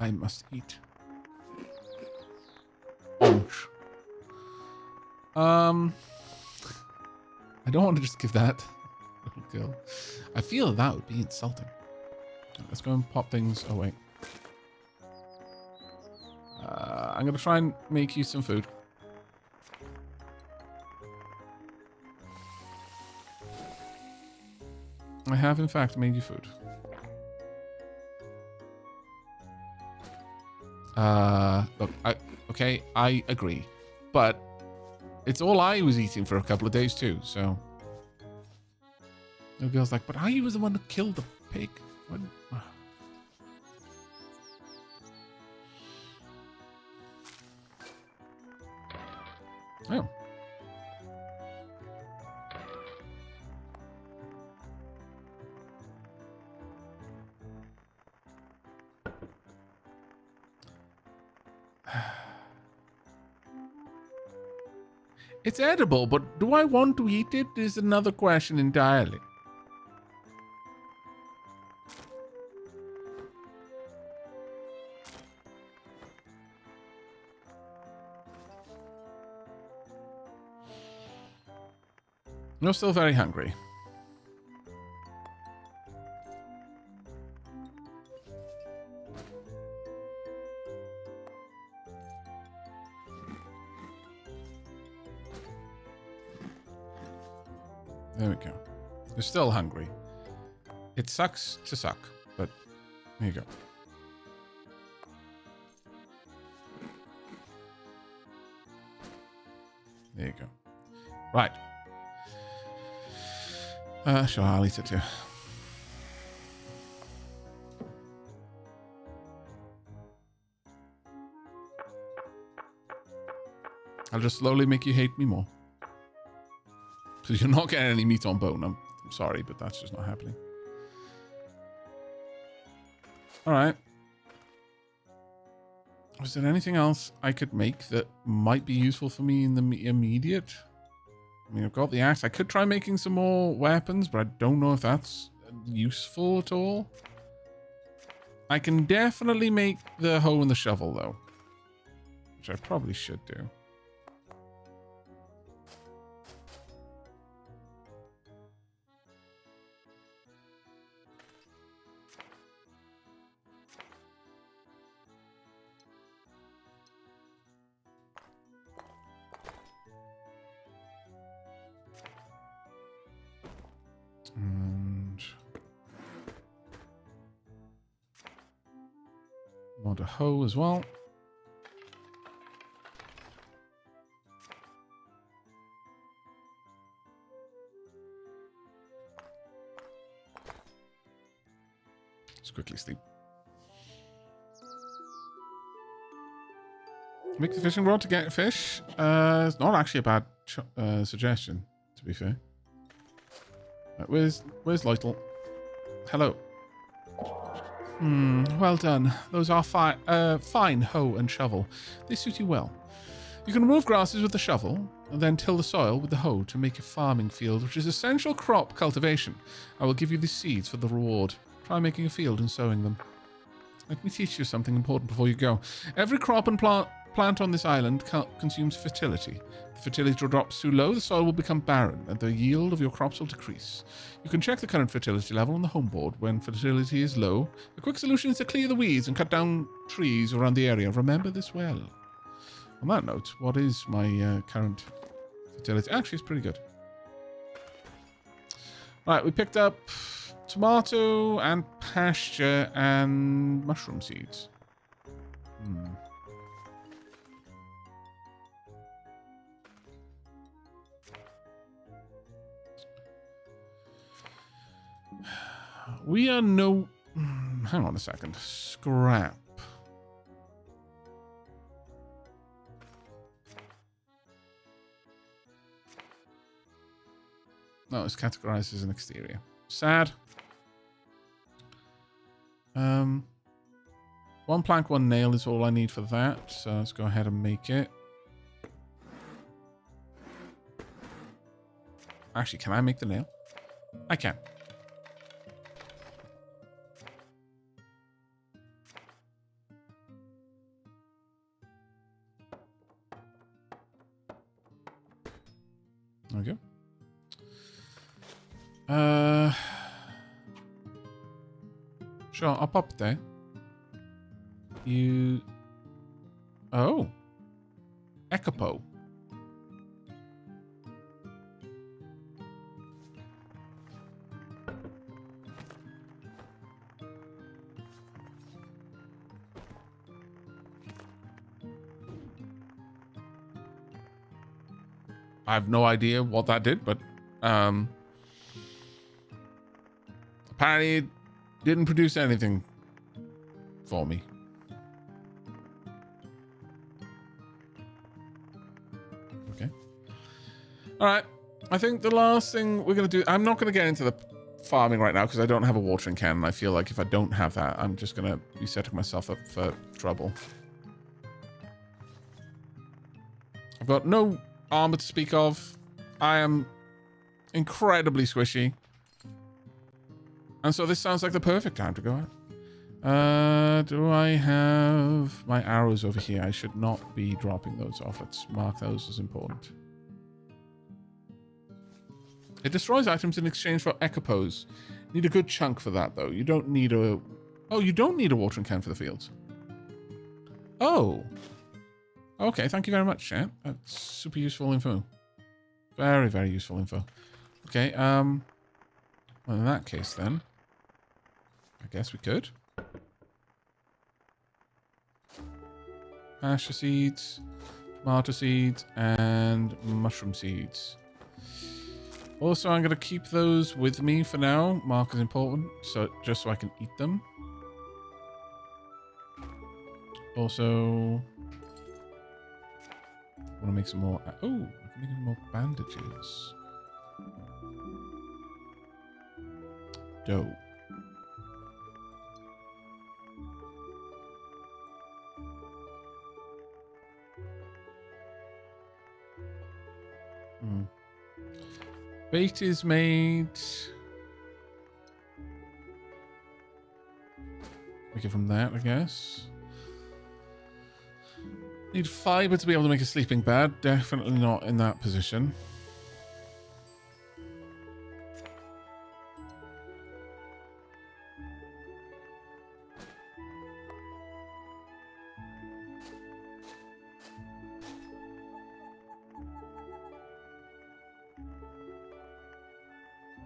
I must eat. Ouch. I don't want to just give that little girl. I feel that would be insulting. Let's go and pop things away. I'm going to try and make you some food. I have, in fact, made you food. Look, okay, I agree. But it's all I was eating for a couple of days, too, so... The girl's like, but I was the one who killed the pig. What? Oh. It's edible, but do I want to eat it is another question entirely. You're still very hungry. There we go. You're still hungry. It sucks to suck, but there you go. There you go. Right. Sure, I'll eat it too. I'll just slowly make you hate me more. Because you're not getting any meat on bone. I'm sorry, but that's just not happening. Alright. Was there anything else I could make that might be useful for me in the immediate? I mean, I've got the axe. I could try making some more weapons, but I don't know if that's useful at all. I can definitely make the hoe and the shovel, though. Which I probably should do. And want a hoe as well. Let's quickly sleep. Make the fishing rod to get fish. It's not actually a bad suggestion, to be fair. Where's Lytle? Hello. Well done. Those are fine hoe and shovel. They suit you well. You can remove grasses with the shovel, and then till the soil with the hoe to make a farming field, which is essential crop cultivation. I will give you the seeds for the reward. Try making a field and sowing them. Let me teach you something important before you go. Every crop and plant on this island consumes fertility. If fertility drops too low, the soil will become barren, and the yield of your crops will decrease. You can check the current fertility level on the home board. When fertility is low, a quick solution is to clear the weeds and cut down trees around the area. Remember this well. On that note, what is my current fertility? Actually, it's pretty good. Right, we picked up tomato and pasture and mushroom seeds. We are no... hang on a second. Scrap. No, it's categorized as an exterior. Sad. One plank, one nail is all I need for that. So let's go ahead and make it. Actually, can I make the nail? I can. There we go. Sure, I'll pop it there. You... Oh. Ecopo. I have no idea what that did, but apparently it didn't produce anything for me. Okay. All right. I think the last thing we're going to do... I'm not going to get into the farming right now because I don't have a watering can. And I feel like if I don't have that, I'm just going to be setting myself up for trouble. I've got no armor to speak of. I am incredibly squishy. And so this sounds like the perfect time to go out. Do I have my arrows over here? I should not be dropping those off. Let's mark those as important. It destroys items in exchange for ecopos. Need a good chunk for that, though. You don't need a... Oh, you don't need a watering can for the fields. Oh. Okay, thank you very much, chat. That's super useful info. Very, very useful info. Okay, well, in that case, then, I guess we could. Pasture seeds, tomato seeds, and mushroom seeds. Also, I'm going to keep those with me for now. Mark is important, so just so I can eat them. Also... I want to make some more... Oh, I can make some more bandages. Dough. Bait is made. Make it from that, I guess. Need fiber to be able to make a sleeping bag. Definitely not in that position.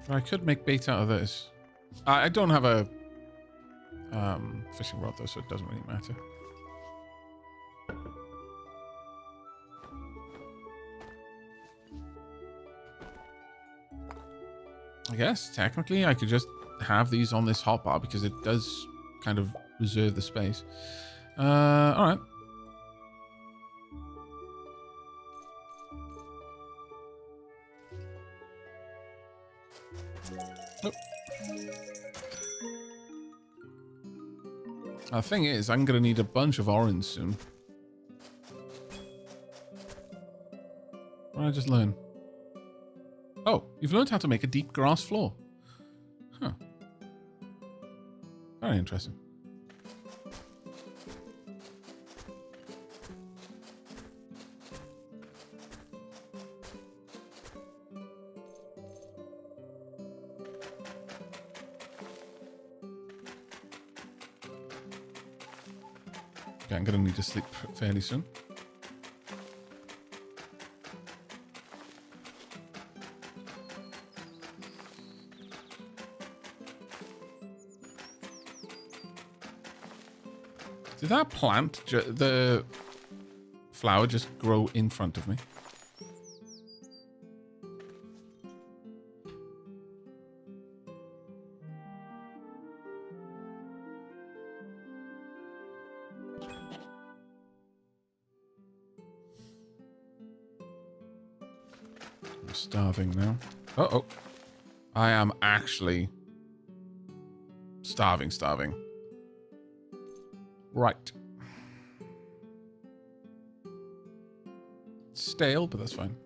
I could make bait out of this. I don't have a fishing rod though, so it doesn't really matter. I guess technically I could just have these on this hotbar because it does kind of reserve the space. All right. Oh. The thing is, I'm going to need a bunch of orange soon. What did I just learn? Oh, you've learned how to make a deep grass floor. Huh. Very interesting. Okay, I'm going to need to sleep fairly soon. Did that plant, the flower, just grow in front of me? I'm starving now. Uh-oh. I am actually starving. Right. Stale, but that's fine.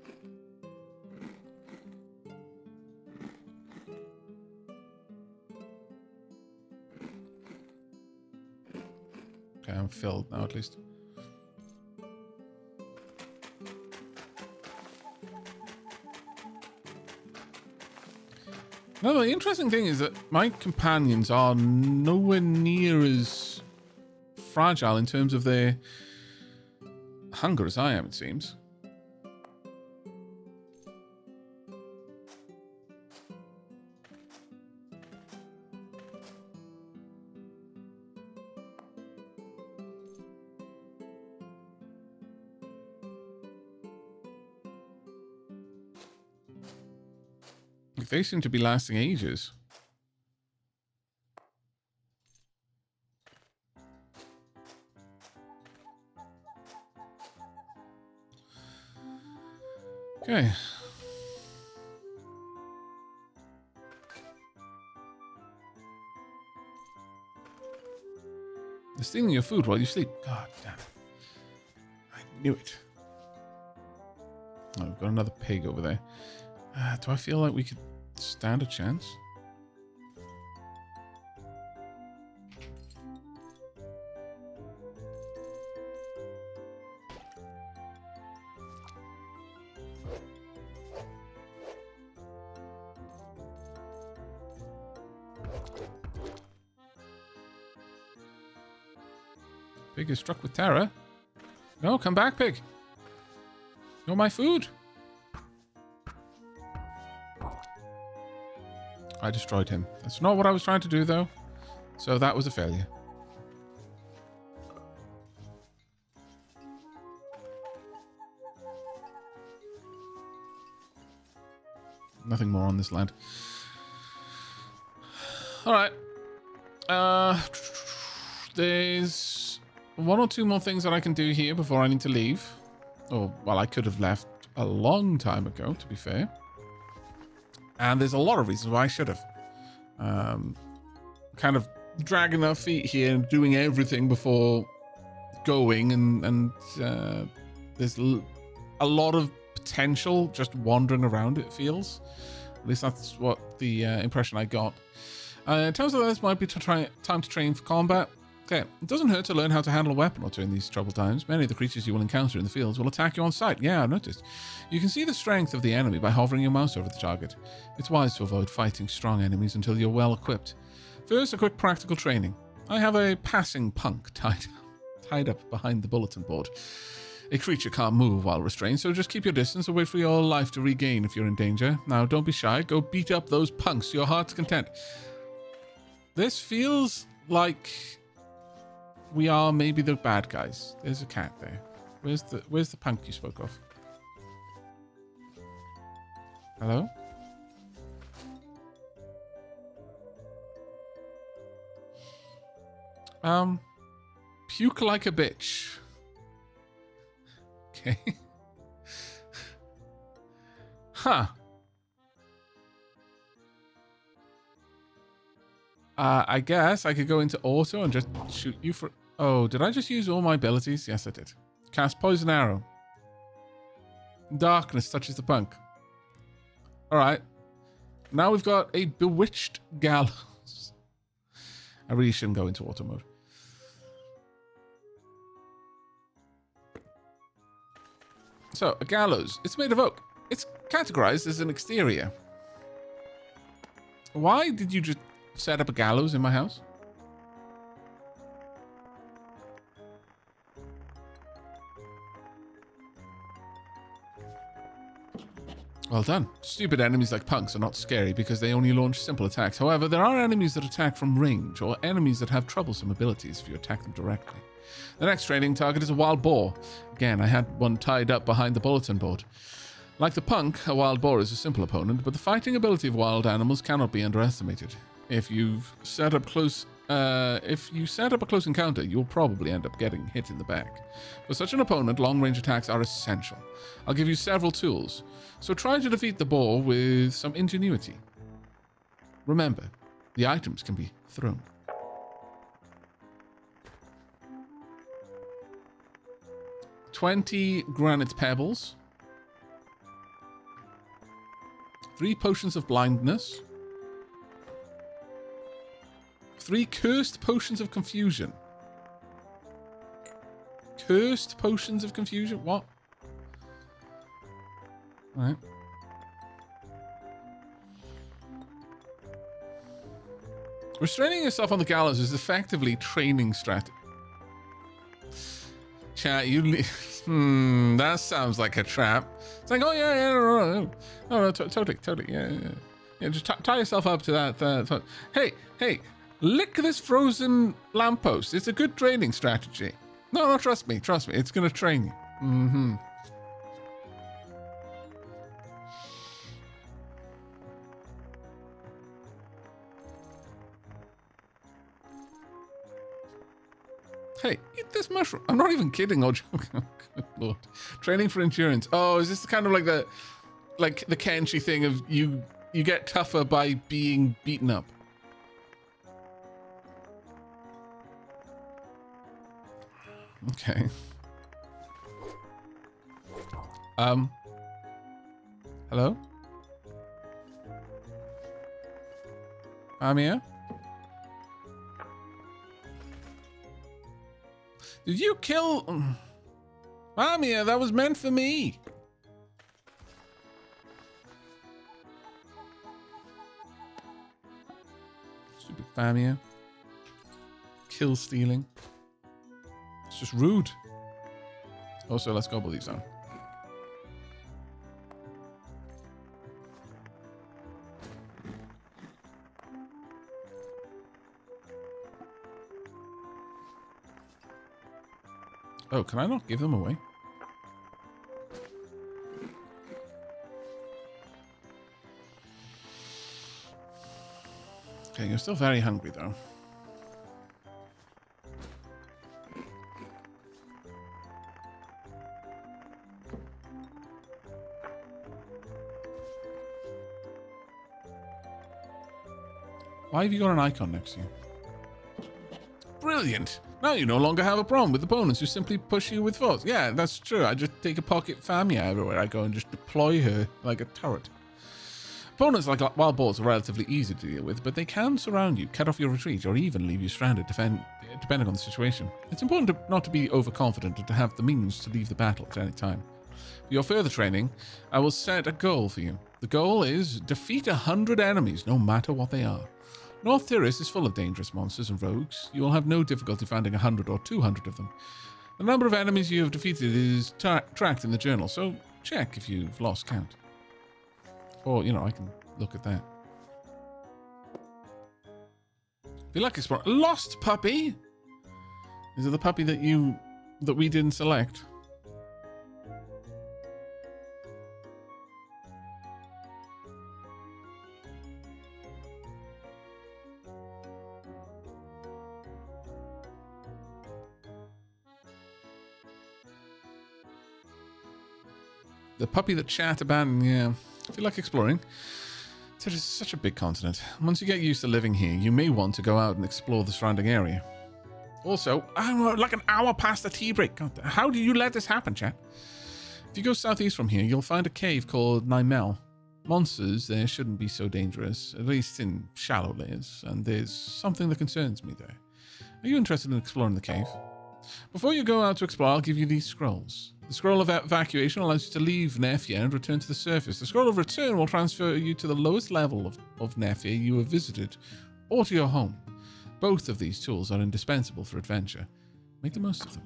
Okay, I'm filled now at least. Now, the interesting thing is that my companions are nowhere near as fragile in terms of their hunger as I am, it seems. They seem to be lasting ages. Okay. They're stealing your food while you sleep. God damn it. I knew it. Oh, we've got another pig over there. Do I feel like we could stand a chance? Pig is struck with terror. No, come back, pig. You're my food. I destroyed him. That's not what I was trying to do, though. So that was a failure. Nothing more on this land. All right. There's one or two more things that I can do here before I need to leave. Oh, well, I could have left a long time ago, to be fair. And there's a lot of reasons why I should have. Kind of dragging our feet here and doing everything before going. And there's a lot of potential just wandering around, it feels. At least that's what the impression I got. In terms of this, might be time to train for combat. Okay, it doesn't hurt to learn how to handle a weapon or two in these troubled times. Many of the creatures you will encounter in the fields will attack you on sight. Yeah, I've noticed. You can see the strength of the enemy by hovering your mouse over the target. It's wise to avoid fighting strong enemies until you're well equipped. First, a quick practical training. I have a passing punk tied up behind the bulletin board. A creature can't move while restrained, so just keep your distance and wait for your life to regain if you're in danger. Now, don't be shy. Go beat up those punks to your heart's content. This feels like we are maybe the bad guys. There's a cat there. Where's the punk you spoke of? Hello? Puke like a bitch. Okay. Huh. I guess I could go into auto and just shoot you for... Oh, did I just use all my abilities? Yes, I did. Cast Poison Arrow. Darkness touches the punk. Alright. Now we've got a bewitched gallows. I really shouldn't go into auto mode. So, a gallows. It's made of oak. It's categorized as an exterior. Why did you just set up a gallows in my house? Well done. Stupid enemies like punks are not scary because they only launch simple attacks. However, there are enemies that attack from range, or enemies that have troublesome abilities if you attack them directly. The next training target is a wild boar. Again, I had one tied up behind the bulletin board. Like the punk, a wild boar is a simple opponent, but the fighting ability of wild animals cannot be underestimated. If you set up a close encounter, you'll probably end up getting hit in the back. For such an opponent, long-range attacks are essential. I'll give you several tools, so try to defeat the boar with some ingenuity. Remember, the items can be thrown. $20 granite pebbles. 3 potions of blindness. 3 cursed potions of confusion. Cursed potions of confusion? What? Alright. Restraining yourself on the gallows is effectively training strategy. Chat, that sounds like a trap. It's like, oh yeah, no, totally, yeah. Just tie yourself up to that. Hey, lick this frozen lamppost. It's a good training strategy. No, trust me, it's gonna train you. Mm-hmm. Hey, eat this mushroom. I'm not even kidding or joking. Oh, good lord. Training for endurance. Oh, is this kind of like the Kenshi thing of you get tougher by being beaten up? Okay. Hello? I'm here. Did you kill... Mamiya, that was meant for me. Stupid Mamiya. Kill stealing. It's just rude. Also, let's gobble these down. Oh, can I not give them away? Okay, you're still very hungry though. Why have you got an icon next to you? Brilliant! Now you no longer have a problem with opponents who simply push you with force. Yeah, that's true. I just take a pocket Famia everywhere I go and just deploy her like a turret. Opponents like wild boars are relatively easy to deal with, but they can surround you, cut off your retreat, or even leave you stranded, depending on the situation. It's important not to be overconfident and to have the means to leave the battle at any time. For your further training, I will set a goal for you. The goal is defeat 100 enemies, no matter what they are. North Tiris is full of dangerous monsters and rogues. You will have no difficulty finding 100 or 200 of them. The number of enemies you have defeated is tracked in the journal, so check if you've lost count. Or, you know, I can look at that. If you like exploring... Lost puppy? Is it the puppy that we didn't select? The puppy that chat abandoned, yeah. If you like exploring, it is such a big continent. Once you get used to living here, you may want to go out and explore the surrounding area. Also, I'm like an hour past the tea break. God, how do you let this happen, chat? If you go southeast from here, you'll find a cave called Nymel. Monsters there shouldn't be so dangerous, at least in shallow layers, and there's something that concerns me there. Are you interested in exploring the cave? Before you go out to explore, I'll give you these scrolls. The scroll of evacuation allows you to leave Nefia and return to the surface. The scroll of return will transfer you to the lowest level of Nefia you have visited, or to your home. Both of these tools are indispensable for adventure. Make the most of them.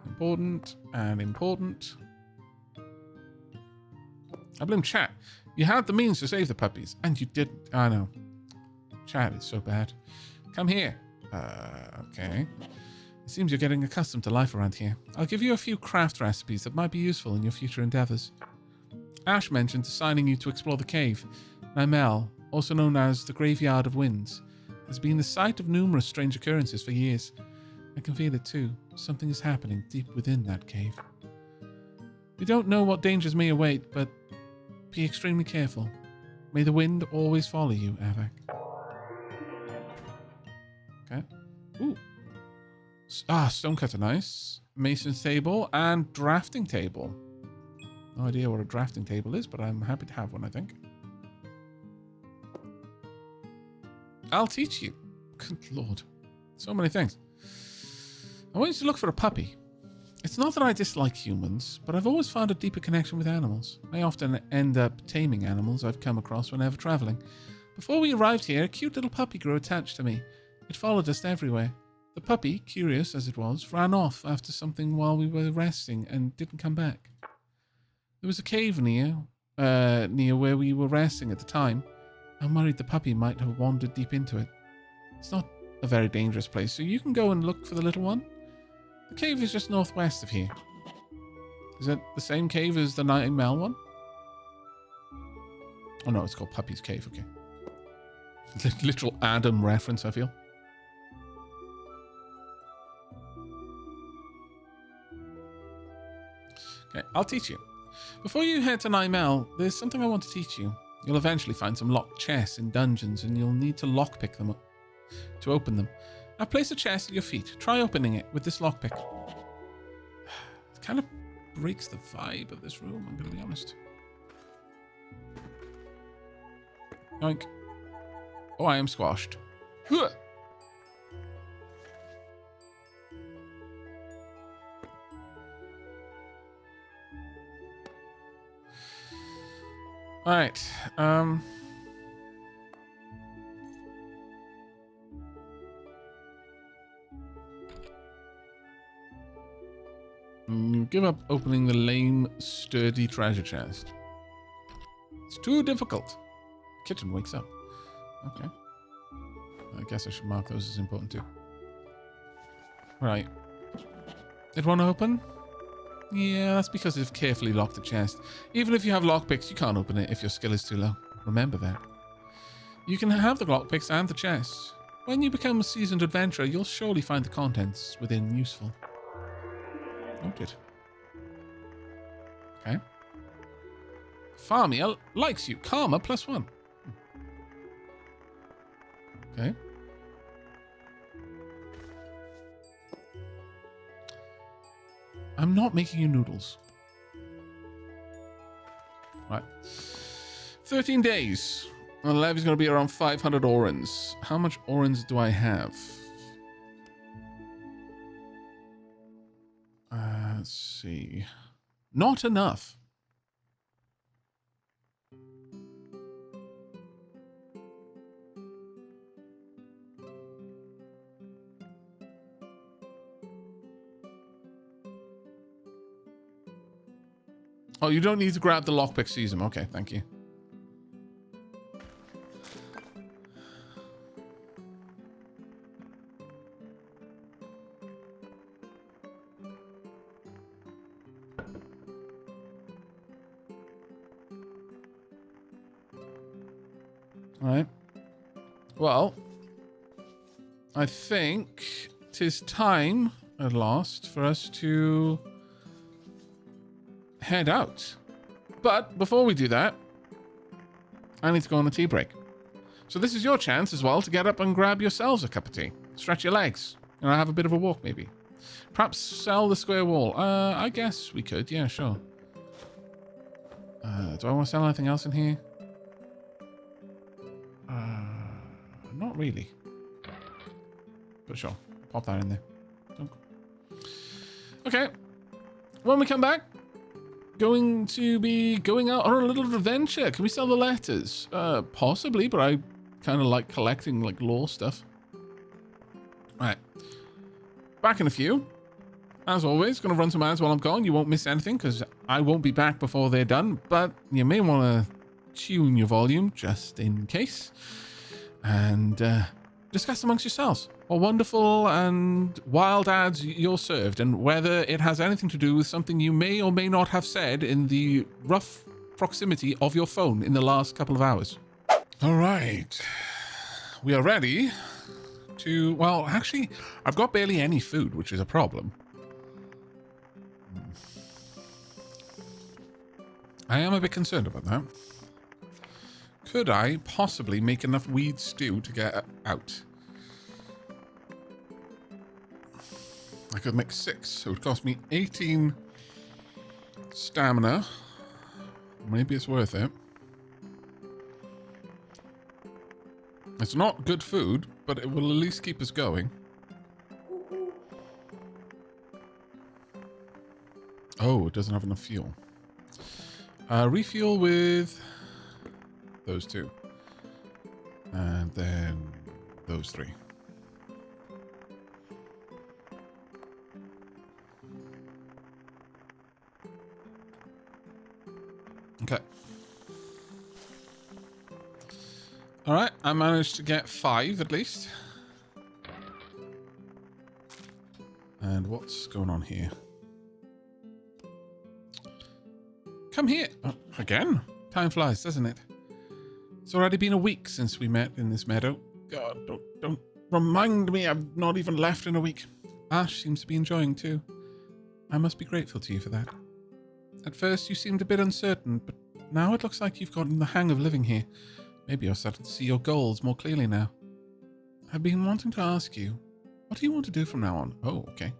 Important and important. I blame chat. You had the means to save the puppies, and you didn't. I know. Chat is so bad. Come here. Okay. It seems you're getting accustomed to life around here. I'll give you a few craft recipes that might be useful in your future endeavors. Ash mentioned assigning you to explore the cave. Nymel, also known as the Graveyard of Winds, has been the site of numerous strange occurrences for years. I can feel it too. Something is happening deep within that cave. We don't know what dangers may await, but be extremely careful. May the wind always follow you, Aavak. Okay. Ooh. Stonecutter, nice. Mason's table and drafting table. No idea what a drafting table is, but I'm happy to have one, I think. I'll teach you. Good lord. So many things. I want you to look for a puppy. It It's not that I dislike humans, but I've always found a deeper connection with animals. I often end up taming animals I've come across whenever traveling. Before we arrived here, a cute little puppy grew attached to me. It followed us everywhere. The puppy, curious as it was, ran off after something while we were resting and didn't come back. There was a cave near where we were resting at the time. I'm worried the puppy might have wandered deep into it. It's not a very dangerous place, so you can go and look for the little one. The cave is just northwest of here. Is it the same cave as the Nightingale one? Oh no, it's called Puppy's Cave, okay. Literal Adam reference, I feel. Okay, I'll teach you. Before you head to Nightingale, there's something I want to teach you. You'll eventually find some locked chests in dungeons and you'll need to lockpick them up to open them. I've placed a chest at your feet. Try opening it with this lockpick. It kind of breaks the vibe of this room, I'm going to be honest. Yoink. Oh, I am squashed. Huh. Alright, give up opening the lame, sturdy treasure chest. It's too difficult. Kitchen wakes up. Okay. I guess I should mark those as important too. Right. It won't open? Yeah, that's because they've carefully locked the chest. Even if you have lockpicks, you can't open it if your skill is too low. Remember that. You can have the lockpicks and the chests. When you become a seasoned adventurer, you'll surely find the contents within useful. Noted. Okay. Farmia likes you. Karma +1. Okay. I'm not making you noodles. Right. 13 days. The levy's going to be around 500 orans. How much orans do I have? Let's see. Not enough. Oh, you don't need to grab the lockpick season. Okay, thank you. All right. Well, I think 'tis time at last for us to head out. But before we do that, I need to go on a tea break. So this is your chance as well to get up and grab yourselves a cup of tea. Stretch your legs. And have a bit of a walk maybe. Perhaps sell the square wall. I guess we could. Yeah, sure. Do I want to sell anything else in here? Not really. But sure. Pop that in there. Okay. When we come back, going to be going out on a little adventure. Can we sell the letters? Possibly, but I kind of like collecting like lore stuff. Alright. Back in a few. As always, going to run some ads while I'm gone. You won't miss anything because I won't be back before they're done. But you may want to tune your volume just in case. And discuss amongst yourselves what wonderful and wild ads you're served and whether it has anything to do with something you may or may not have said in the rough proximity of your phone in the last couple of hours. All right. We are ready to... Well, actually, I've got barely any food, which is a problem. I am a bit concerned about that. Could I possibly make enough weed stew to get out? I could make 6, so it would cost me 18 stamina. Maybe it's worth it. It's not good food, but it will at least keep us going. Oh, it doesn't have enough fuel. Refuel with those two. And then those three. Okay. All right, I managed to get 5 at least. And what's going on here? Come here. Oh, again? Time flies, doesn't it? It's already been a week since we met in this meadow. God, don't remind me I've not even left in a week. Ash seems to be enjoying too. I must be grateful to you for that. At first you seemed a bit uncertain, but now it looks like you've gotten the hang of living here. Maybe you're starting to see your goals more clearly now. I've been wanting to ask you, what do you want to do from now on? Oh, okay.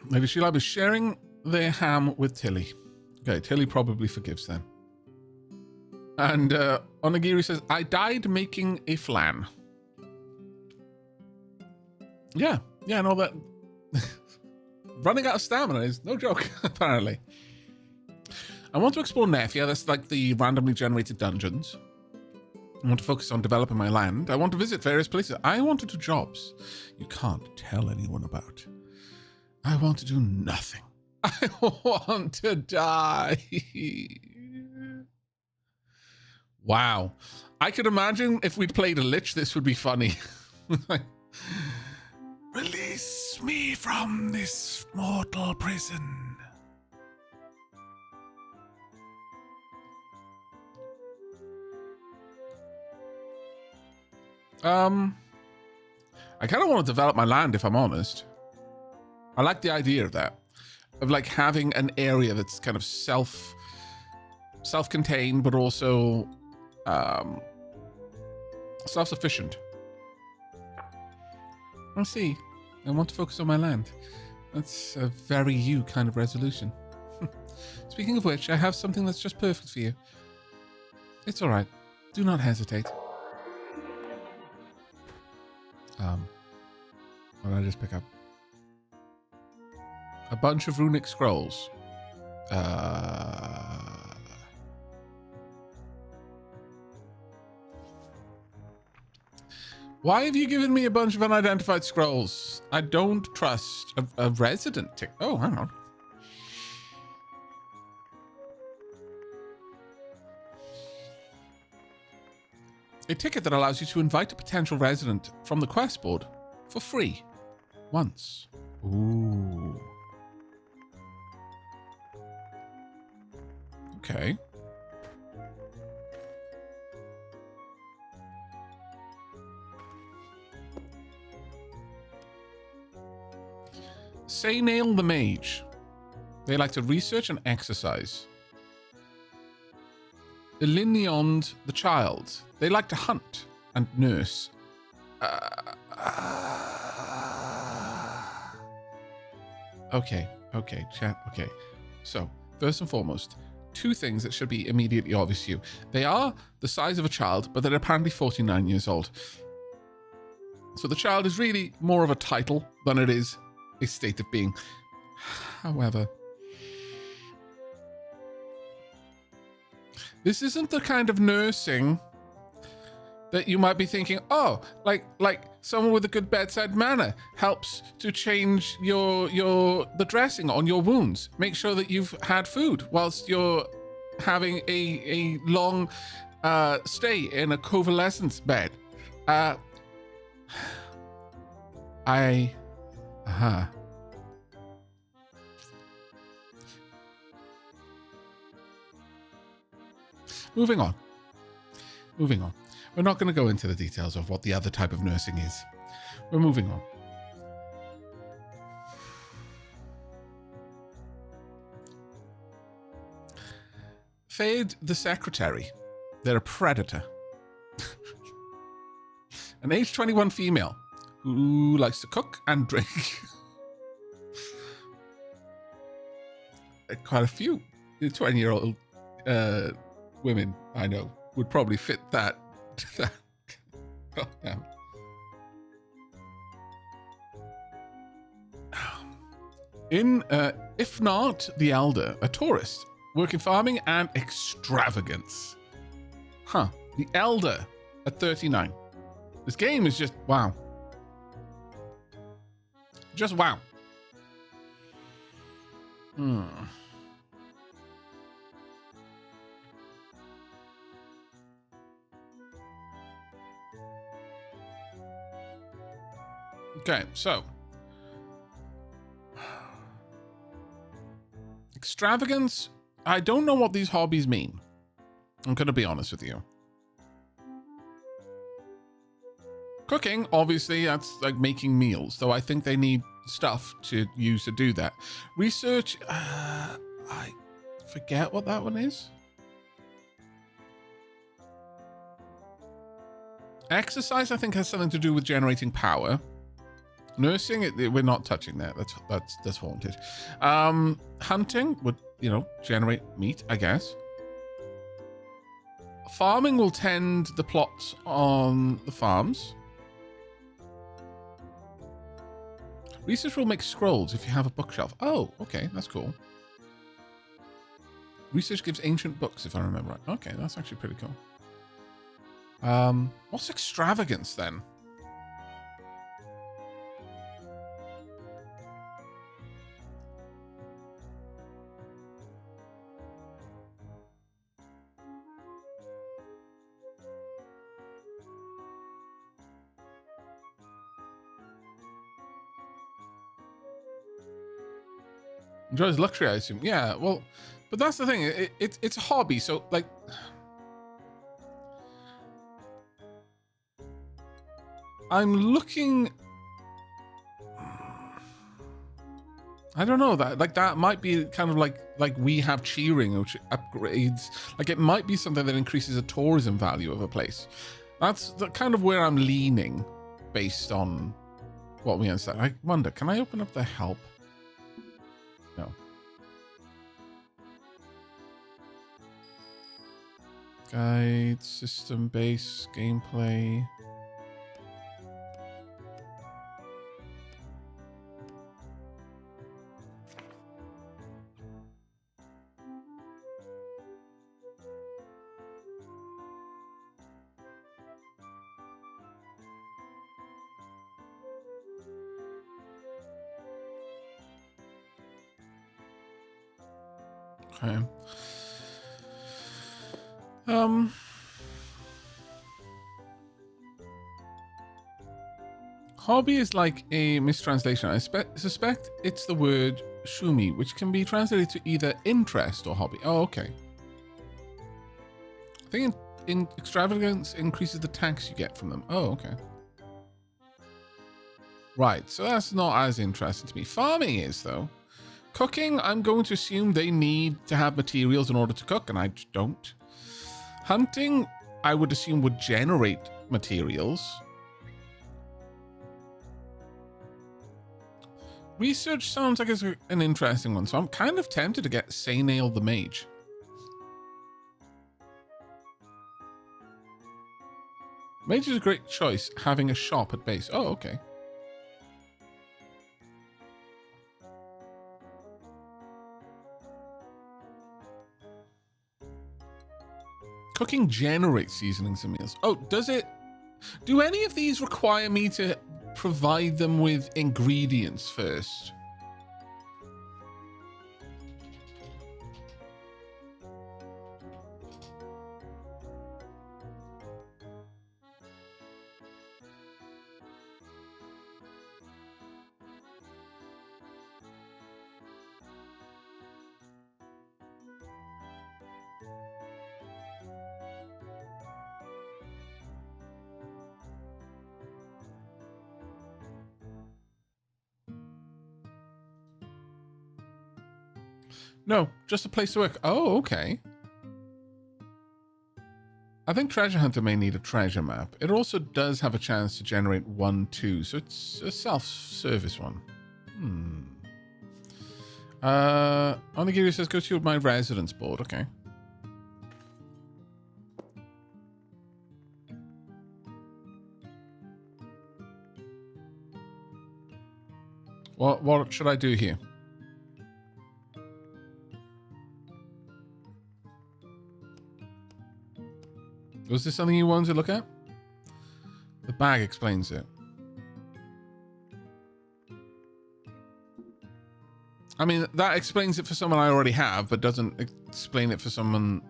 Lady Sheila is sharing their ham with Tilly. Okay, Tilly probably forgives them. And Onigiri says, I died making a flan. Yeah, no, that... Running out of stamina is no joke, apparently. I want to explore Nefia, that's like the randomly generated dungeons. I want to focus on developing my land. I want to visit various places. I want to do jobs you can't tell anyone about. I want to do nothing. I want to die. Wow. I could imagine if we'd played a lich, this would be funny. Release me from this mortal prison. I kind of want to develop my land, if I'm honest. I like the idea of that. Of like having an area that's kind of self-contained, but also self-sufficient. I see. I want to focus on my land. That's a very you kind of resolution. Speaking of which, I have something that's just perfect for you. It's all right. Do not hesitate. What did I just pick up? A bunch of runic scrolls. Why have you given me a bunch of unidentified scrolls? I don't trust a resident tick. Oh, hang on. A ticket that allows you to invite a potential resident from the quest board for free. Once. Ooh. Okay. Say Nail the Mage. They like to research and exercise. Elin the Child. They like to hunt and nurse. Okay, chat. Okay. So, first and foremost, 2 things that should be immediately obvious to you. They are the size of a child, but they're apparently 49 years old. So the child is really more of a title than it is a state of being. However, this isn't the kind of nursing that you might be thinking, oh, like someone with a good bedside manner helps to change the dressing on your wounds. Make sure that you've had food whilst you're having a long stay in a convalescence bed. Moving on. We're not going to go into the details of what the other type of nursing is. We're moving on. Fade the secretary. They're a predator. An age 21 female who likes to cook and drink. Quite a few 20-year-old women I know would probably fit that. Oh, damn. If not the elder, a tourist, working farming and extravagance. Huh. The elder at 39. This game is just wow. Just wow. Okay, so extravagance. I don't know what these hobbies mean. I'm going to be honest with you. Cooking, obviously, that's like making meals. So I think they need stuff to use to do that. Research, I forget what that one is. Exercise, I think, has something to do with generating power. Nursing, we're not touching that. That's haunted. Hunting would, generate meat, I guess. Farming will tend the plots on the farms. Research will make scrolls if you have a bookshelf. Oh, okay, that's cool. Research gives ancient books, if I remember right. Okay, that's actually pretty cool. What's extravagance then? Enjoys luxury, I assume. Yeah, well, but that's the thing. It's a hobby, so like, I'm looking. I don't know that might be kind of like we have cheering, which upgrades. Like it might be something that increases the tourism value of a place. That's kind of where I'm leaning, based on what we understand. I wonder, can I open up the help? No. Guide, system base, gameplay. Okay. Hobby is like a mistranslation. I suspect it's the word shumi, which can be translated to either interest or hobby. Oh, okay. I think in extravagance increases the tax you get from them. Oh, okay. Right, so that's not as interesting to me. Farming is, though. Cooking, I'm going to assume they need to have materials in order to cook, and I just don't. Hunting, I would assume, would generate materials. Research sounds like it's an interesting one, so I'm kind of tempted to get Saynail the Mage. Mage is a great choice, having a shop at base. Oh, okay. Cooking generates seasonings and meals. Oh, does it? Do any of these require me to provide them with ingredients first? No, just a place to work. Oh, okay. I think Treasure Hunter may need a treasure map. It also does have a chance to generate 1, 2, so it's a self-service one. Onigiri says, go to my residence board. Okay. What should I do here? Was this something you wanted to look at? The bag explains it. I mean, that explains it for someone I already have, but doesn't explain it for someone...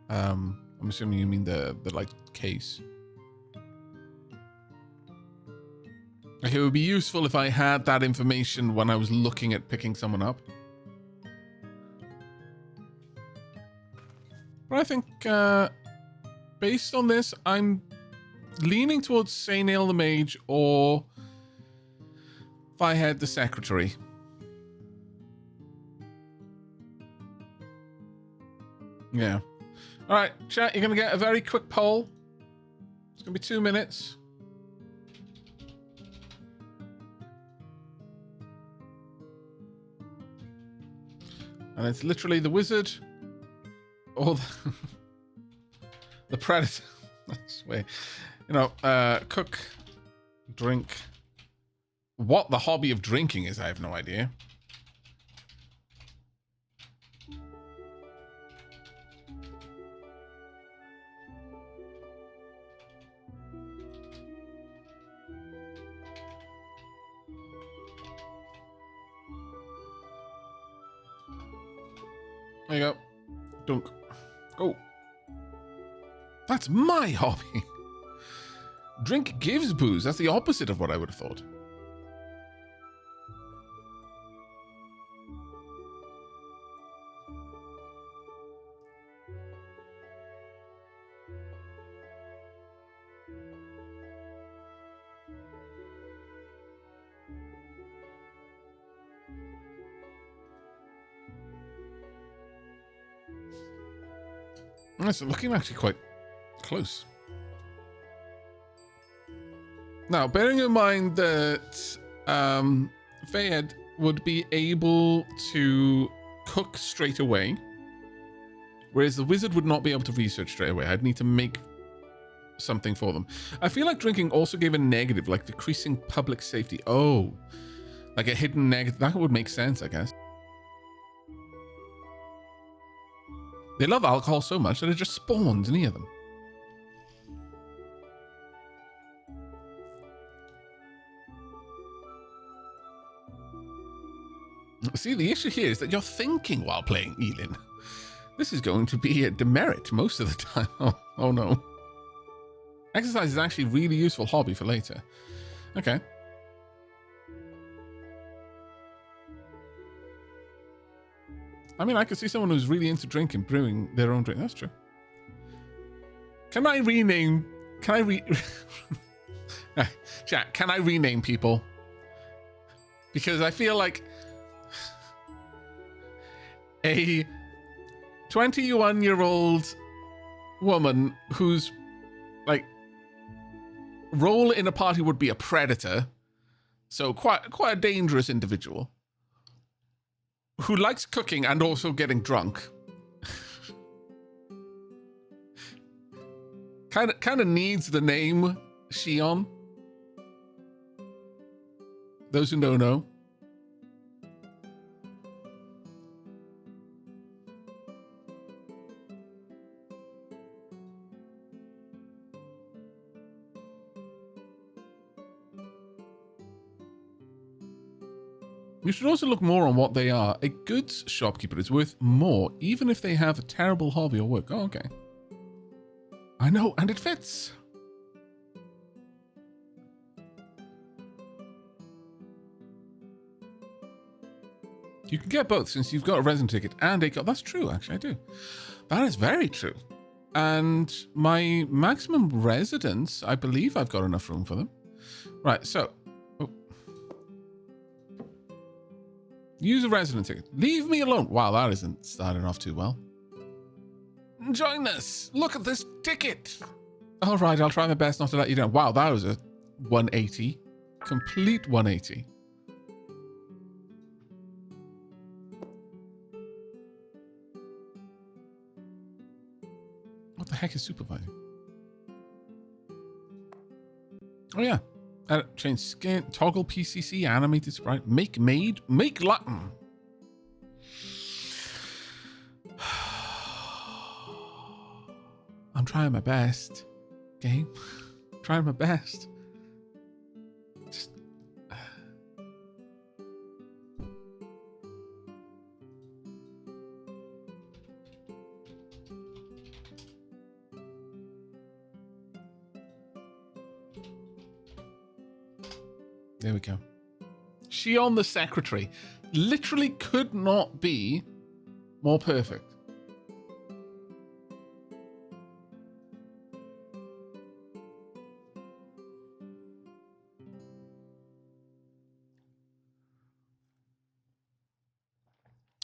I'm assuming you mean the like, case. Like, it would be useful if I had that information when I was looking at picking someone up. But I think, based on this, I'm leaning towards Sainail the Mage or Firehead the Secretary. Yeah. All right, chat, you're going to get a very quick poll. It's going to be 2 minutes. And it's literally the wizard or the predator. That's way. You know, cook, drink. What the hobby of drinking is, I have no idea. There you go. Dunk. Go. That's my hobby. Drink gives booze. That's the opposite of what I would have thought. It's looking actually quite close. Now, bearing in mind that Fayed would be able to cook straight away, whereas the wizard would not be able to research straight away. I'd need to make something for them. I feel like drinking also gave a negative, like decreasing public safety. Oh, like a hidden negative. That would make sense, I guess. They love alcohol so much that it just spawns near them. See, the issue here is that you're thinking while playing Elin. This is going to be a demerit most of the time. Oh no. Exercise is actually a really useful hobby for later. Okay. I mean, I could see someone who's really into drinking, brewing their own drink. That's true. Can I rename... Chat, can I rename people? Because I feel like... a 21-year-old woman whose, like, role in a party would be a predator. So quite a dangerous individual. Who likes cooking and also getting drunk. kind of needs the name Shion. Those who don't know. You should also look more on what they are. A goods shopkeeper is worth more, even if they have a terrible hobby or work. Oh, okay. I know, and it fits. You can get both since you've got a resident ticket and a... That's true, actually, I do. That is very true. And my maximum residents, I believe I've got enough room for them. Right, so... Use a resident ticket. Leave me alone. Wow, that isn't starting off too well. Join us. Look at this ticket. All right, I'll try my best not to let you down. Wow, that was a 180. Complete 180. What the heck is supervising? Oh, yeah. Change skin, toggle PCC, animated sprite, make made, make Latin. I'm trying my best. Game. Trying my best. Just... There we go. Shion the secretary. Literally could not be more perfect.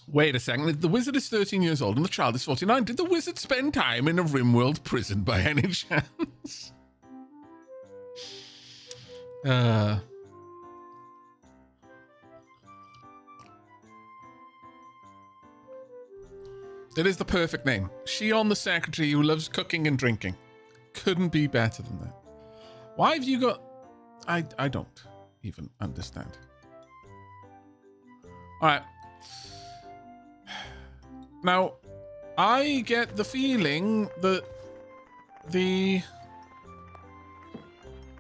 Wait a second. The wizard is 13 years old and the child is 49. Did the wizard spend time in a Rimworld prison by any chance? That is the perfect name. Shion the secretary who loves cooking and drinking. Couldn't be better than that. Why have you got... I don't even understand. All right. Now, I get the feeling that the...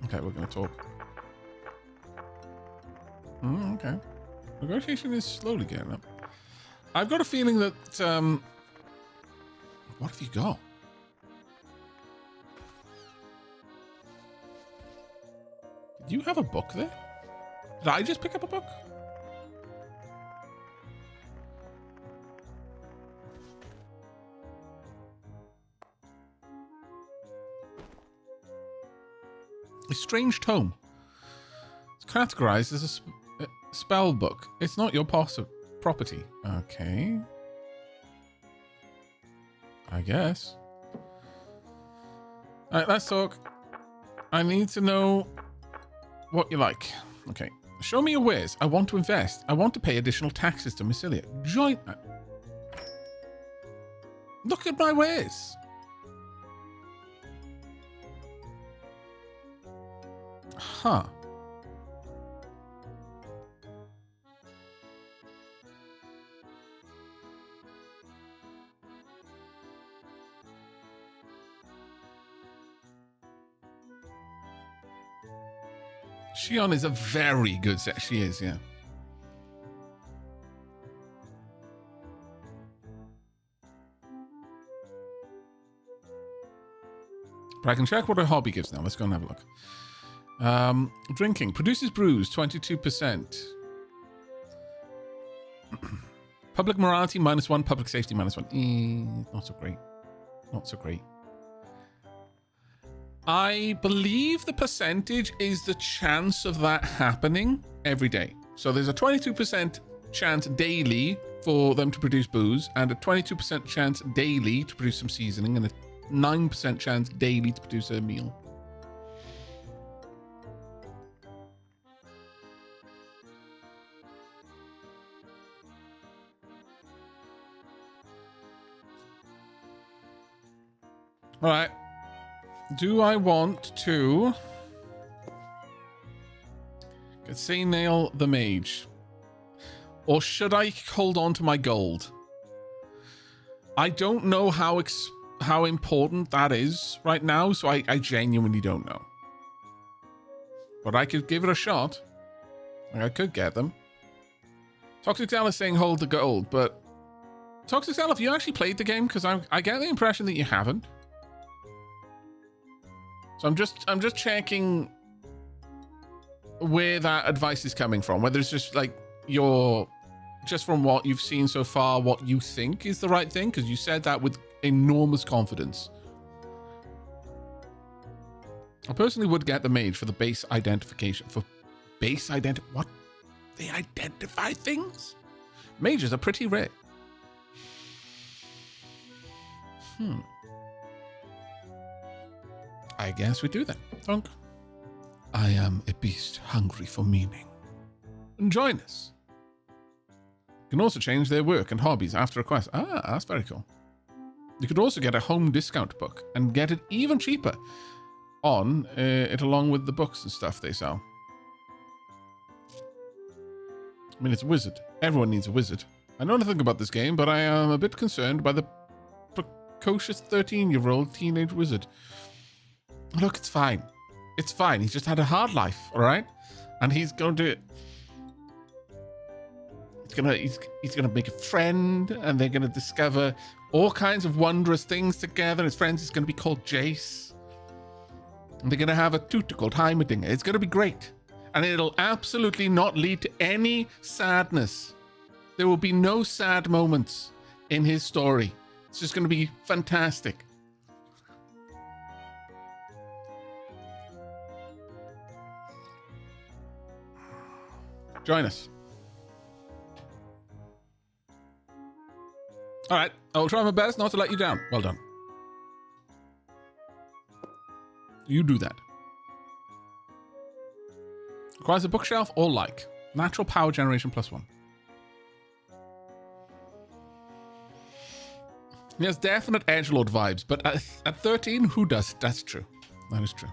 Okay, we're going to talk. Okay. Negotiation is slowly getting up. I've got a feeling that... What have you got? Did you have a book there? Did I just pick up a book? A strange tome. It's categorized as a spell book. It's not your property. Okay. I guess. All right, let's talk. I need to know what you like. Okay. Show me your wares. I want to invest. I want to pay additional taxes to Massilia. Join. Look at my wares. Huh. Shion is a very good set. She is, yeah. But I can check what her hobby gives now. Let's go and have a look. Drinking. Produces brews, 22%. Public morality, -1. Public safety, -1. Not so great. Not so great. I believe the percentage is the chance of that happening every day. So there's a 22% chance daily for them to produce booze, and a 22% chance daily to produce some seasoning, and a 9% chance daily to produce a meal. All right. Do I want to say nail the mage? Or should I hold on to my gold? I don't know how important that is right now, so I genuinely don't know. But I could give it a shot. I could get them. Toxic Zal is saying hold the gold, but... Toxic Zal, have you actually played the game? Because I get the impression that you haven't. So I'm just checking where that advice is coming from. Whether it's just like just from what you've seen so far, what you think is the right thing, because you said that with enormous confidence. I personally would get the mage for the base identification. For base what? They identify things? Mages are pretty rare. I guess we do that. Thunk. I am a beast hungry for meaning. And join us. You can also change their work and hobbies after a quest. Ah, that's very cool. You could also get a home discount book and get it even cheaper on it along with the books and stuff they sell. I mean, it's a wizard. Everyone needs a wizard. I know nothing about this game, but I am a bit concerned by the precocious 13-year-old teenage wizard. Look, it's fine. It's fine. He's just had a hard life, all right? And he's going to... He's gonna make a friend, and they're gonna discover all kinds of wondrous things together. His friends is gonna be called Jace. And they're gonna have a tutor called Heimerdinger. It's gonna be great. And it'll absolutely not lead to any sadness. There will be no sad moments in his story. It's just gonna be fantastic. Join us. All right, I will try my best not to let you down. Well done. You do that. Requires a bookshelf or like. Natural power generation +1. He has definite edgelord vibes, but at 13, who does? That's true. That is true.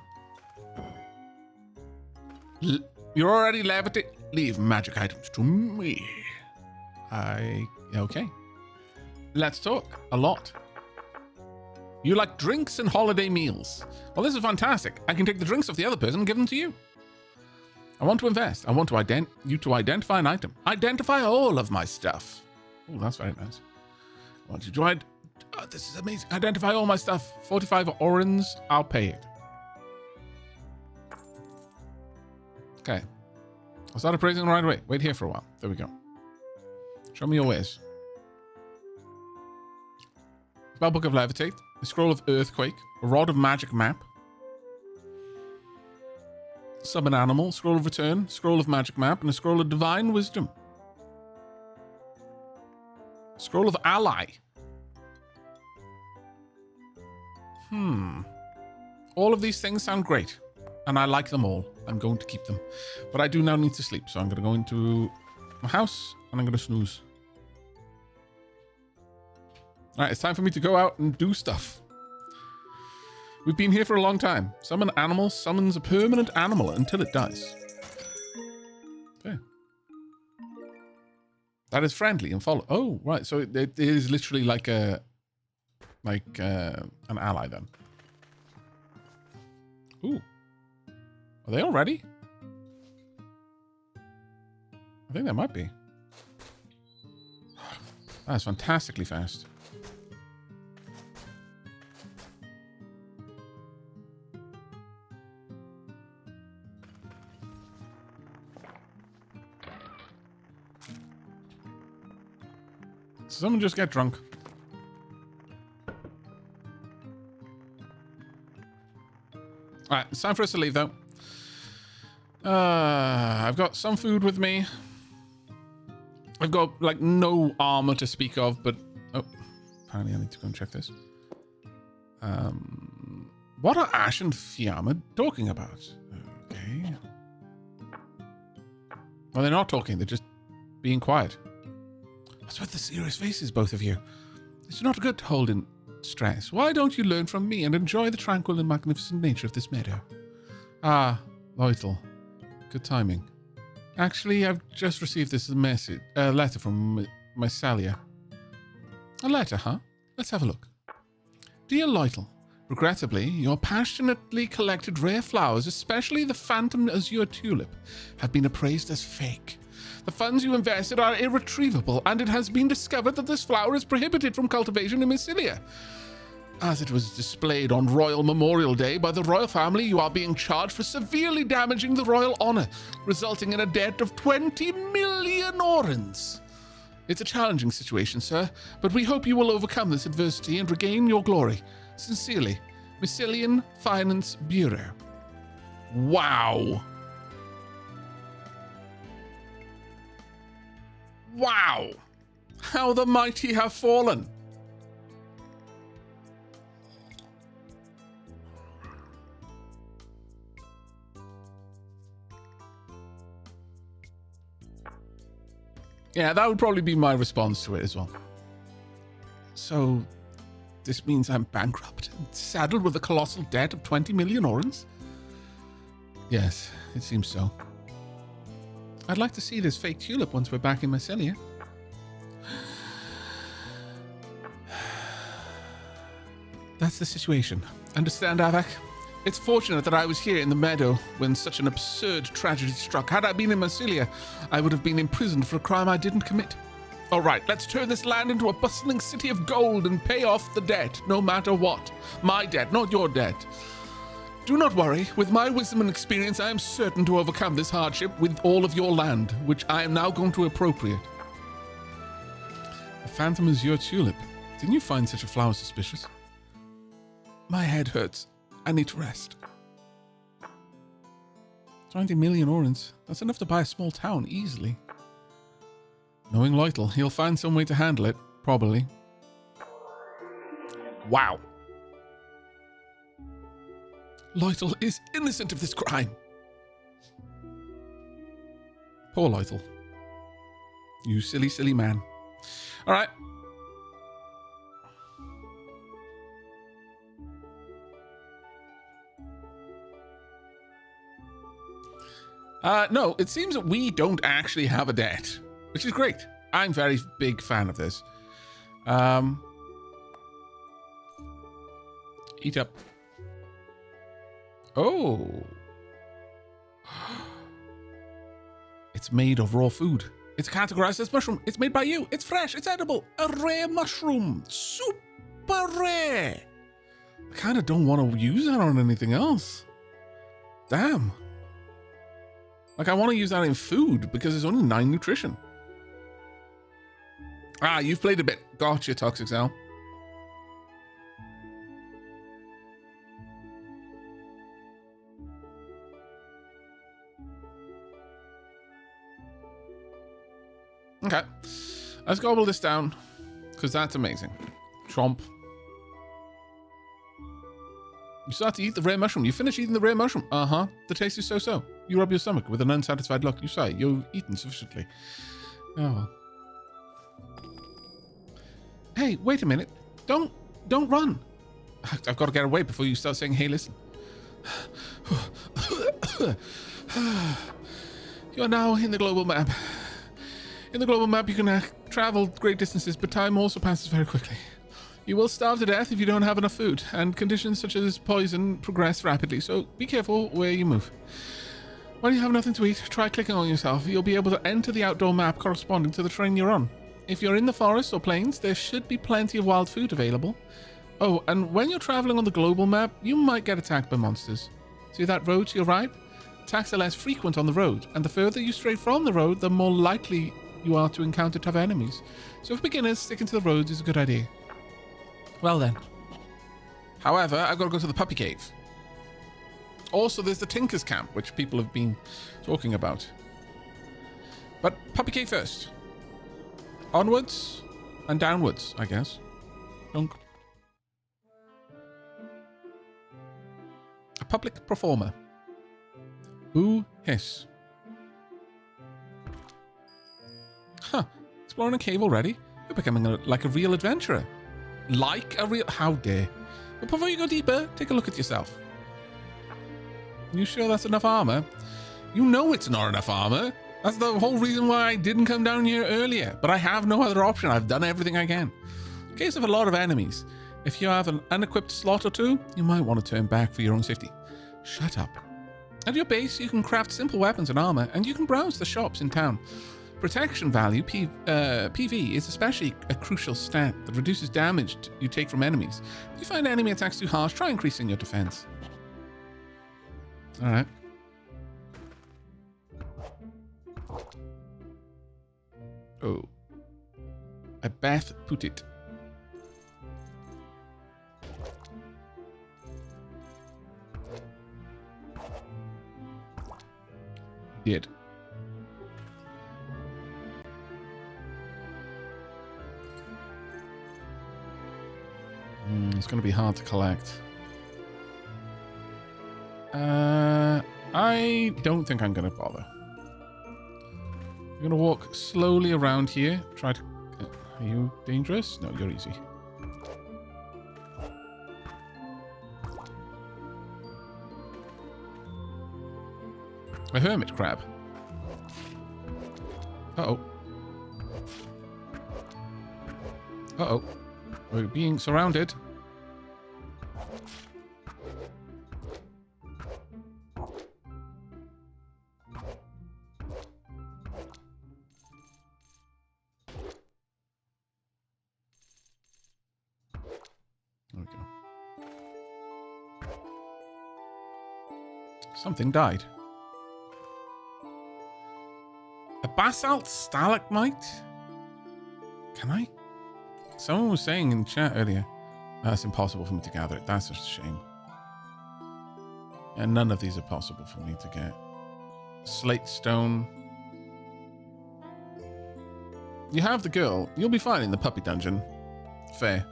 You're already levitating. Leave magic items to me. Okay. Let's talk. A lot. You like drinks and holiday meals. Well, this is fantastic. I can take the drinks of the other person and give them to you. I want to invest. I want to you to identify an item. Identify all of my stuff. Oh, that's very nice. I want you to this is amazing. Identify all my stuff. 45 orens. I'll pay it. Okay. I'll start appraising right away. Wait here for a while. There we go. Show me your ways. Spellbook of Levitate, a scroll of Earthquake, a rod of magic map, summon animal, scroll of return, scroll of magic map, and a scroll of divine wisdom. Scroll of ally. All of these things sound great, and I like them all. I'm going to keep them. But I do now need to sleep, so I'm going to go into my house, and I'm going to snooze. All right, it's time for me to go out and do stuff. We've been here for a long time. Summon animal summons a permanent animal until it dies. Okay. That is friendly and follow. Oh, right. So it is literally like an ally then. Ooh. Are they all ready? I think they might be. That's fantastically fast. Someone just get drunk. Alright, it's time for us to leave, though. I've got some food with me. I've got, like, no armor to speak of, but... Oh, apparently I need to go and check this. What are Ash and Fiamma talking about? Okay. Well, they're not talking, they're just being quiet. What's with the serious faces, both of you? It's not good to hold in stress. Why don't you learn from me and enjoy the tranquil and magnificent nature of this meadow? Ah, Loitel. Good timing. Actually, I've just received this letter from Mysalia. A letter, huh? Let's have a look. Dear Loitel, regrettably, your passionately collected rare flowers, especially the phantom azure tulip, have been appraised as fake. The funds you invested are irretrievable, and it has been discovered that this flower is prohibited from cultivation in Mysalia. As it was displayed on Royal Memorial Day by the royal family, you are being charged for severely damaging the royal honor, resulting in a debt of 20 million orens. It's a challenging situation, sir, but we hope you will overcome this adversity and regain your glory. Sincerely, Mysalian Finance Bureau. Wow. Wow! How the mighty have fallen! Yeah, that would probably be my response to it as well. So, this means I'm bankrupt and saddled with a colossal debt of 20 million orens? Yes, it seems so. I'd like to see this fake tulip once we're back in Mysalia. That's the situation. Understand, Aavak? It's fortunate that I was here in the meadow when such an absurd tragedy struck. Had I been in Marsilia, I would have been imprisoned for a crime I didn't commit. All right, let's turn this land into a bustling city of gold and pay off the debt, no matter what. My debt, not your debt. Do not worry. With my wisdom and experience, I am certain to overcome this hardship with all of your land, which I am now going to appropriate. A phantom azure tulip. Didn't you find such a flower suspicious? My head hurts. I need to rest. 20 million orens. That's enough to buy a small town easily. Knowing Lytle, he'll find some way to handle it, probably. Wow. Lytle is innocent of this crime. Poor Lytle. You silly, silly man. All right. No, it seems that we don't actually have a debt, which is great. I'm a very big fan of this. Eat up. Oh. It's made of raw food. It's categorized as mushroom. It's made by you. It's fresh. It's edible. A rare mushroom. Super rare. I kind of don't want to use that on anything else. Damn. Like, I want to use that in food because there's only 9 nutrition. Ah, you've played a bit. Gotcha, Toxic Cell. Okay. Let's gobble this down because that's amazing. Chomp. You start to eat the rare mushroom. You finish eating the rare mushroom. Uh-huh. The taste is so-so. You rub your stomach with an unsatisfied look. You say, you've eaten sufficiently. Oh, well. Hey, wait a minute. Don't run. I've got to get away before you start saying, hey, listen. You are now in the global map. In the global map, you can travel great distances, but time also passes very quickly. You will starve to death if you don't have enough food, and conditions such as poison progress rapidly, so be careful where you move. When you have nothing to eat, try clicking on yourself. You'll be able to enter the outdoor map corresponding to the terrain you're on. If you're in the forest or plains, there should be plenty of wild food available. Oh, and when you're traveling on the global map, you might get attacked by monsters. See that road to your right? Attacks are less frequent on the road, and the further you stray from the road, the more likely you are to encounter tough enemies. So for beginners, sticking to the roads is a good idea. Well then. However, I've got to go to the puppy cave. Also, there's the Tinker's Camp, which people have been talking about. But puppy cave first. Onwards and downwards, I guess. Dunk. A public performer. Boo hiss. Huh. Exploring a cave already? You're becoming like a real adventurer. Like a real... How dare. But before you go deeper, take a look at yourself. You sure that's enough armor? You know it's not enough armor. That's the whole reason why I didn't come down here earlier. But I have no other option. I've done everything I can. In case of a lot of enemies, if you have an unequipped slot or two, you might want to turn back for your own safety. Shut up. At your base, you can craft simple weapons and armor, and you can browse the shops in town. Protection value, PV, is especially a crucial stat that reduces damage you take from enemies. If you find enemy attacks too harsh, try increasing your defense. Alright. Oh. A bath put it. Did. It's going to be hard to collect. I don't think I'm going to bother. I'm going to walk slowly around here. Try to... are you dangerous? No, you're easy. A hermit crab. Uh-oh. Uh-oh. We're being surrounded. There we go. Something died. A basalt stalagmite? Can I? Someone was saying in chat earlier, it's impossible for me to gather it. That's just a shame. And none of these are possible for me to get. Slate stone. You have the girl. You'll be fine in the puppy dungeon. Fair.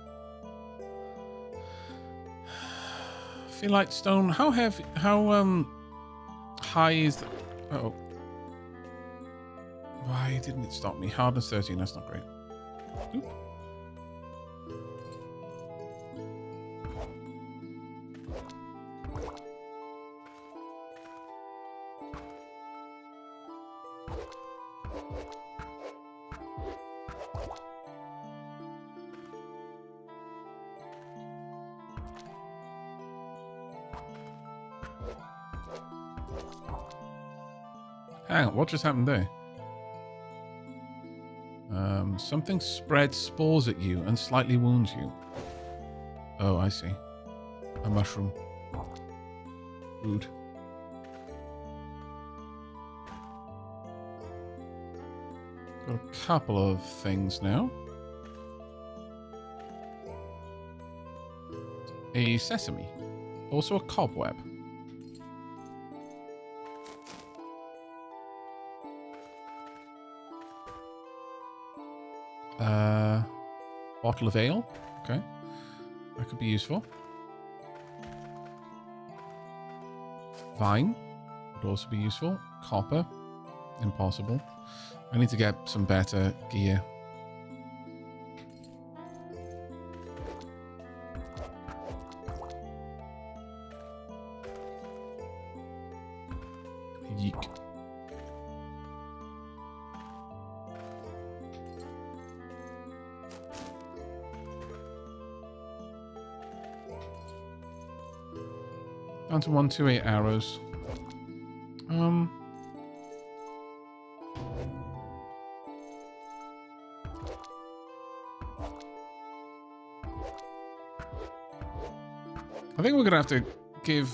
Phyllite stone. How heavy? How high is the? Oh. Why didn't it stop me? Hardness 13. That's not great. Oop. Hang on, what just happened there? Something spreads spores at you and slightly wounds you. Oh, I see. A mushroom. Rude. Got a couple of things now. A sesame. Also a cobweb. Bottle of ale. Okay. That could be useful. Vine would also be useful. Copper. Impossible. I need to get some better gear. Yeek. Down to 128 arrows. I think we're gonna have to give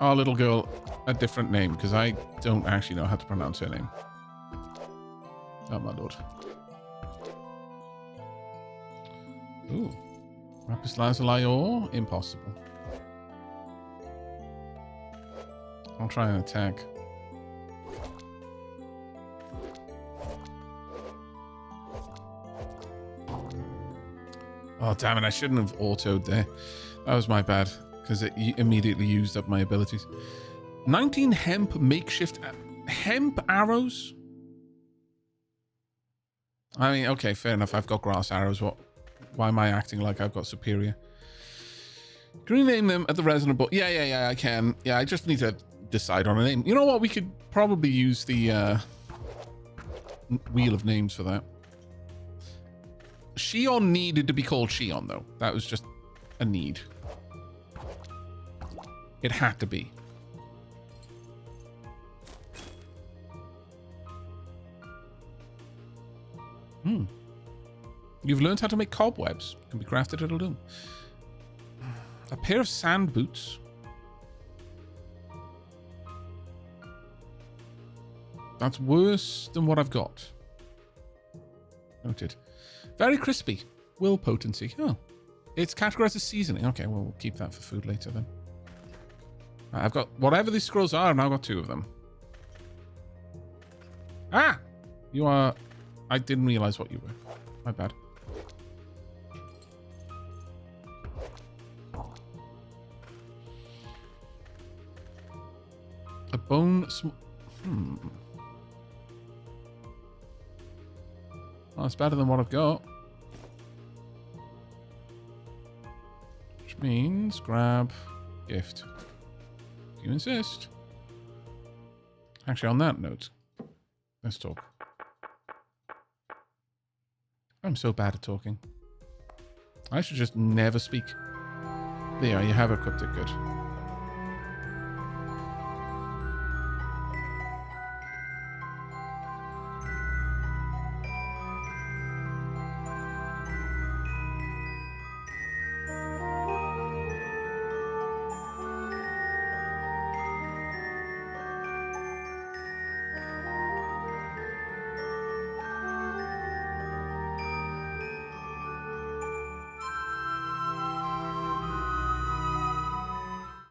our little girl a different name because I don't actually know how to pronounce her name. Oh my lord. Ooh. Lapis lazuli ore? Impossible. I'll try and attack. Oh, damn it. I shouldn't have autoed there. That was my bad, because it immediately used up my abilities. 19 hemp makeshift... hemp arrows? I mean, okay, fair enough. I've got grass arrows. Why am I acting like I've got superior? Can we name them at the resonant book? Yeah, I can. Yeah, I just need to decide on a name. You know what? We could probably use the wheel of names for that. Shion needed to be called Shion, though. That was just a need. It had to be. You've learned how to make cobwebs. Can be crafted at Elin. A pair of sand boots. That's worse than what I've got. Noted. Very crispy. Will potency. Oh. It's categorized as seasoning. Okay, well, we'll keep that for food later then. I've got... whatever these scrolls are, I've now got 2 of them. Ah! You are... I didn't realize what you were. My bad. A bone... Well, it's better than what I've got. Which means grab gift. If you insist. Actually, on that note, let's talk. I'm so bad at talking. I should just never speak. There, you have equipped it. Good.